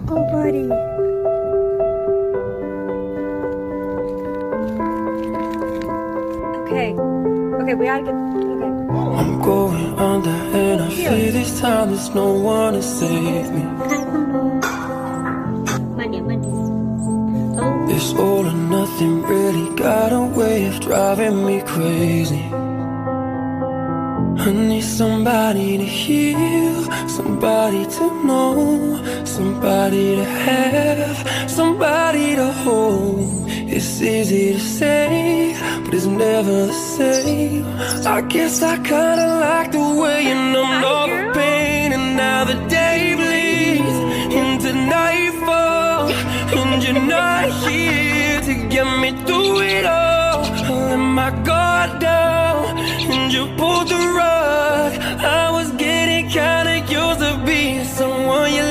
Oh, buddy. Okay. Okay, we gotta get... Okay. I'm going under and I feel this time there's no one to save me. This all or nothing really got a way of driving me crazy. I need somebody to heal, somebody to know, somebody to have, somebody to hold. It's easy to say, but it's never the same. I guess I kinda like the way you numb all the pain. And now the day bleeds into nightfall, and you're not here to get me through it all. I let my guard down, and you pulled the rug.